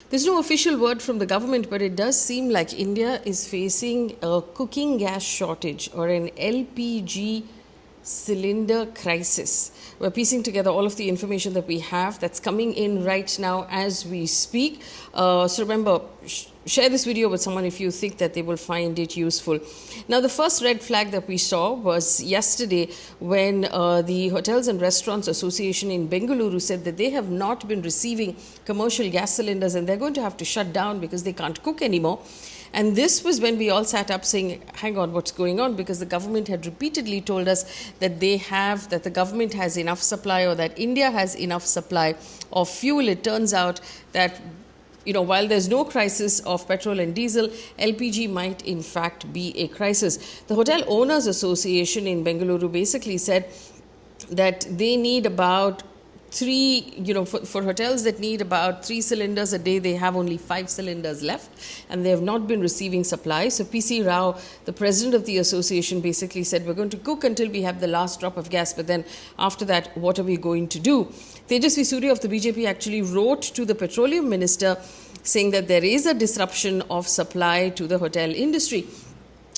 There's no official word from the government, but it does seem like India is facing a cooking gas shortage or an LPG cylinder crisis. We're piecing together all of the information that we have that's coming in right now as we speak. So remember, share this video with someone if you think that they will find it useful. Now, the first red flag that we saw was yesterday when the Hotels and Restaurants Association in Bengaluru said that they have not been receiving commercial gas cylinders and they're going to have to shut down because they can't cook anymore. And this was when we all sat up saying, hang on, what's going on? Because the government had repeatedly told us that that the government has enough supply, or that India has enough supply of fuel. It turns out that, while there's no crisis of petrol and diesel, LPG might in fact be a crisis. The Hotel Owners Association in Bengaluru basically said that they need about for hotels that need about 3 cylinders a day, they have only 5 cylinders left and they have not been receiving supply. So PC Rao, the president of the association, basically said, we're going to cook until we have the last drop of gas, but then after that, what are we going to do? Tejasvi Surya of the BJP actually wrote to the petroleum minister saying that there is a disruption of supply to the hotel industry.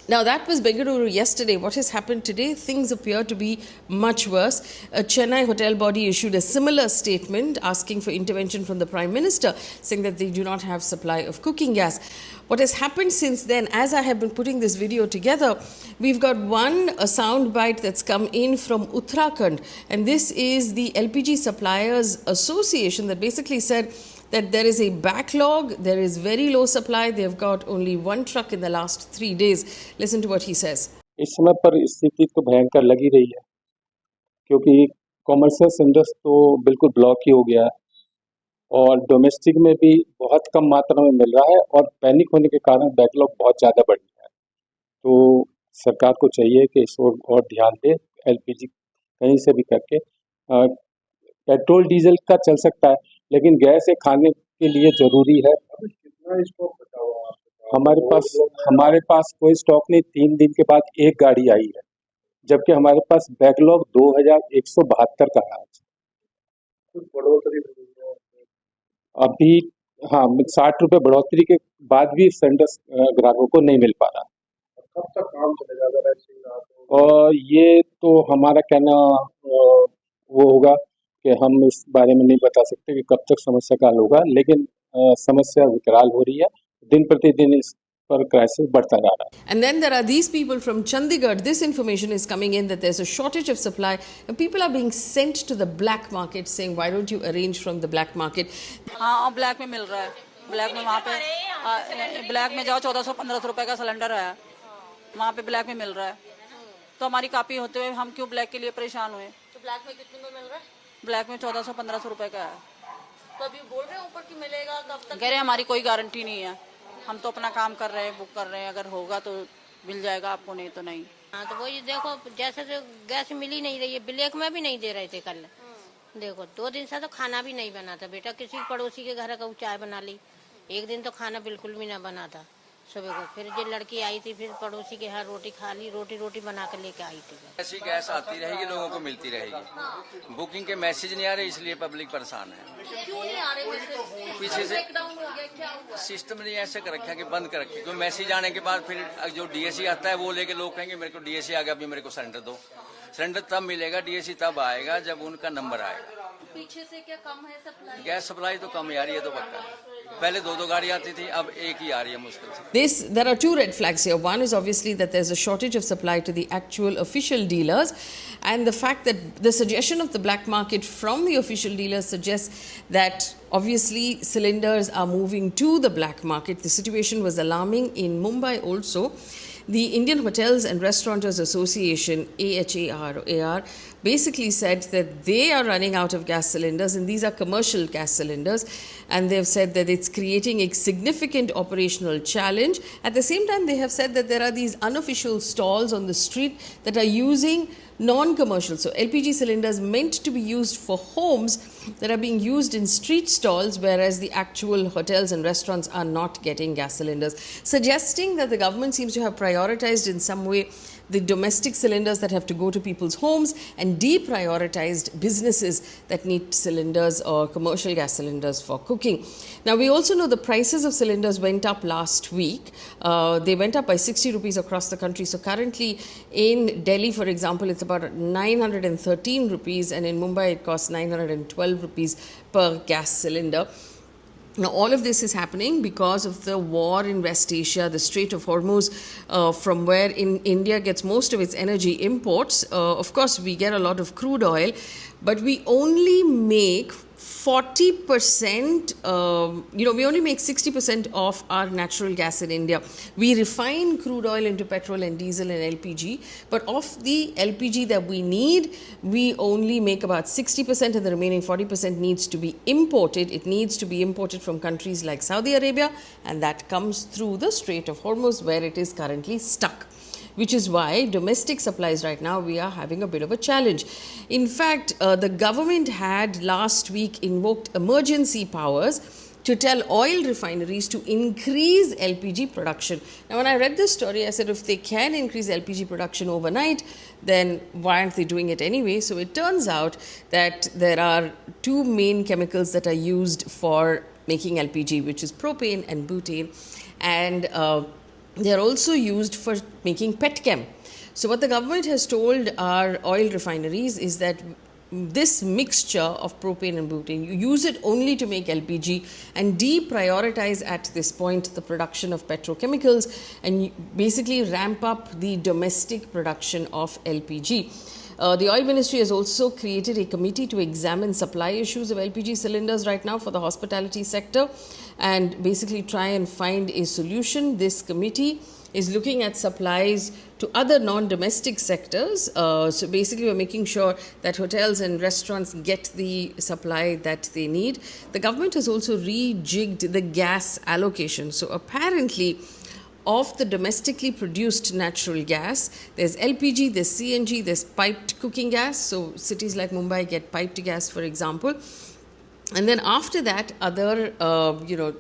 Now, that was Bengaluru yesterday. What has happened today? Things appear to be much worse. A Chennai hotel body issued a similar statement asking for intervention from the Prime Minister, saying that they do not have supply of cooking gas. What has happened since then, as I have been putting this video together, we've got a sound bite that's come in from Uttarakhand. And this is the LPG Suppliers Association that basically said that there is a backlog, there is very low supply, they've got only 1 truck in the last 3 days. Listen to what he says. इस समय पर स्थिति तो भयंकर लगी रही है, क्योंकि कॉमर्शियल सिलेंडर्स तो बिल्कुल ब्लॉक ही हो गया है और डोमेस्टिक में भी बहुत कम मात्रा में मिल रहा है और पैनिक होने के कारण बैकलॉग बहुत ज़्यादा बढ़ गया है। तो सरकार को चाहिए कि इस और ध्यान दे, एलपीजी कहीं से भी करके पेट्रोल डीजल का चल सकता है, लेकिन गैस एक खाने के लिए जरूरी है। कितना स्टॉक बचा हुआ है हमारे पास कोई स्टॉक नहीं। 3 दिन के बाद एक गाड़ी आई है, जबकि हमारे पास बैकलॉग 2172 का है। अभी 60 रुपए बढ़ोतरी के बाद भी सिलेंडर ग्राहकों को नहीं मिल पा रहा। कब तक काम चलेगा? और ये तो हमारा कहना वो होगा कि हम इस बारे में नहीं बता सकते कि कब तक समस्या का हल होगा, लेकिन समस्या विकराल हो रही है, दिन प्रतिदिन इस पर क्राइसिस बढ़ता जा रहा है। And then there are these people from Chandigarh. This information is coming in that there's a shortage of supply and people are being sent to the black market saying, why don't you arrange from the black market? हाँ, black में मिल रहा है। Black में वहाँ पे black में जाओ 1400-1500 रुपए का सिलेंडर है, वहाँ पे ब्लैक में मिल रहा है। तो हमारी कॉपी होते हुए हम क्यों ब्लैक के लिए परेशान हुए? तो ब्लैक में कितने में मिल रहा है? ब्लैक में 1400-1500 रुपए का है। तो अभी बोल रहे हैं ऊपर की मिलेगा, कब तक? कह रहे हैं हमारी कोई गारंटी नहीं है, हम तो अपना काम कर रहे हैं, बुक कर रहे हैं, अगर होगा तो मिल जाएगा आपको, नहीं तो नहीं। हाँ, तो वही देखो, जैसे जो गैस मिल ही नहीं रही है, ब्लैक में भी नहीं दे रहे थे कल। देखो 2 दिन से तो खाना भी नहीं बना था बेटा, किसी पड़ोसी के घर का चाय बना ली। एक दिन तो खाना बिल्कुल भी ना बना था सुबह को। फिर जो लड़की आई थी, फिर पड़ोसी के यहाँ रोटी खा ली, रोटी बना कर लेके आई थी। ऐसी गैस आती रहेगी, लोगों को मिलती रहेगी। बुकिंग के मैसेज नहीं आ रहे, इसलिए पब्लिक परेशान है। क्यों नहीं आ रहे? पीछे से ब्रेकडाउन हो गया क्या? सिस्टम ने ऐसे कर रखा कि बंद कर रखे, क्योंकि मैसेज आने के बाद फिर जो डीएससी आता है वो लेके लोग कहेंगे मेरे को डीएससी आ गया, अभी मेरे को सिलेंडर दो। सिलेंडर तब मिलेगा, डीएससी तब आएगा जब उनका नंबर आएगा। पीछे से क्या कम है सप्लाई? गैस सप्लाई तो कम आ रही है, तो पक्का है। पहले 2 गाड़ी आती थी, अब एक ही आ रही है मुश्किल से। There are 2 red flags here. One is obviously that there's a shortage of supply to the actual official dealers, and the fact that the suggestion of the black market from the official dealers suggests that obviously cylinders are moving to the black market. The situation was alarming in Mumbai also. The Indian Hotels and Restaurateurs Association, AHAR, basically said that they are running out of gas cylinders, and these are commercial gas cylinders, and they've said that it's creating a significant operational challenge. At the same time, they have said that there are these unofficial stalls on the street that are using non-commercial, so LPG cylinders meant to be used for homes that are being used in street stalls, whereas the actual hotels and restaurants are not getting gas cylinders, suggesting that the government seems to have prioritized in some way the domestic cylinders that have to go to people's homes and deprioritized businesses that need cylinders or commercial gas cylinders for cooking. Now, we also know the prices of cylinders went up last week. They went up by 60 rupees across the country. So currently in Delhi, for example, it's about 913 rupees, and in Mumbai it costs 912 rupees per gas cylinder. Now, all of this is happening because of the war in West Asia, the Strait of Hormuz, from where India gets most of its energy imports. Of course, we get a lot of crude oil, but we only make 40%, we only make 60% of our natural gas in India. We refine crude oil into petrol and diesel and LPG, but of the LPG that we need, we only make about 60%, and the remaining 40% needs to be imported. It needs to be imported from countries like Saudi Arabia, and that comes through the Strait of Hormuz, where it is currently stuck. Which is why domestic supplies right now, we are having a bit of a challenge. In fact, the government had last week invoked emergency powers to tell oil refineries to increase LPG production. Now, when I read this story, I said, if they can increase LPG production overnight, then why aren't they doing it anyway? So it turns out that there are two main chemicals that are used for making LPG, which is propane and butane. And they are also used for making petchem. So what the government has told our oil refineries is that this mixture of propane and butane, you use it only to make LPG and deprioritize at this point the production of petrochemicals and basically ramp up the domestic production of LPG. The oil ministry has also created a committee to examine supply issues of LPG cylinders right now for the hospitality sector and basically try and find a solution. This committee is looking at supplies to other non-domestic sectors. So basically we're making sure that hotels and restaurants get the supply that they need. The government has also rejigged the gas allocation. So apparently, of the domestically produced natural gas, there's LPG, there's CNG, there's piped cooking gas. So cities like Mumbai get piped gas, for example. And then after that, other,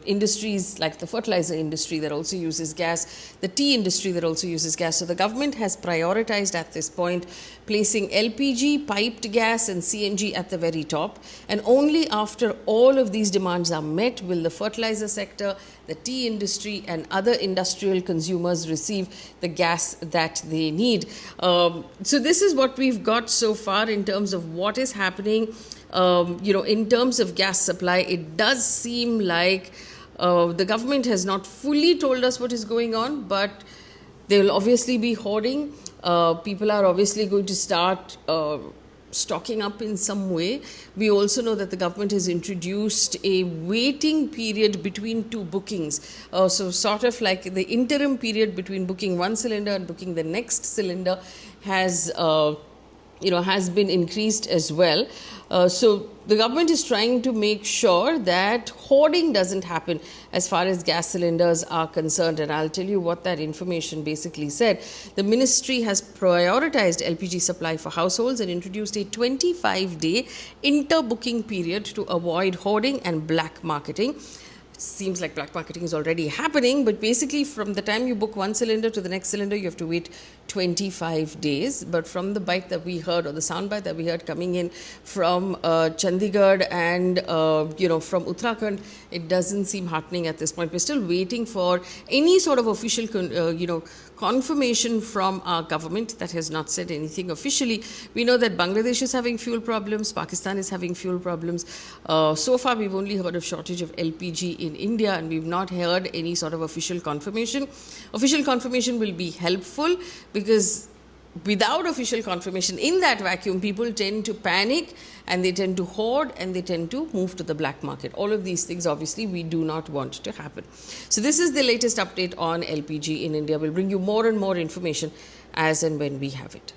industries like the fertilizer industry that also uses gas, the tea industry that also uses gas. So the government has prioritized at this point, placing LPG, piped gas and CNG at the very top. And only after all of these demands are met will the fertilizer sector, the tea industry and other industrial consumers receive the gas that they need. So this is what we've got so far in terms of what is happening. In terms of gas supply, it does seem like the government has not fully told us what is going on, but they will obviously be hoarding. People are obviously going to start stocking up in some way. We also know that the government has introduced a waiting period between two bookings. So sort of like the interim period between booking one cylinder and booking the next cylinder has been increased as well. So the government is trying to make sure that hoarding doesn't happen as far as gas cylinders are concerned. And I'll tell you what that information basically said. The ministry has prioritized LPG supply for households and introduced a 25-day inter-booking period to avoid hoarding and black marketing. Seems like black marketing is already happening, but basically from the time you book one cylinder to the next cylinder, you have to wait 25 days. But from the bite that we heard, or the soundbite that we heard coming in from Chandigarh and, from Uttarakhand, it doesn't seem heartening at this point. We're still waiting for any sort of official, confirmation from our government. That has not said anything officially. We know that Bangladesh is having fuel problems, Pakistan is having fuel problems. So far, we've only heard of shortage of LPG in India, and we've not heard any sort of official confirmation. Official confirmation will be helpful because without official confirmation in that vacuum, people tend to panic and they tend to hoard and they tend to move to the black market. All of these things, obviously, we do not want to happen. So this is the latest update on LPG in India. We'll bring you more and more information as and when we have it.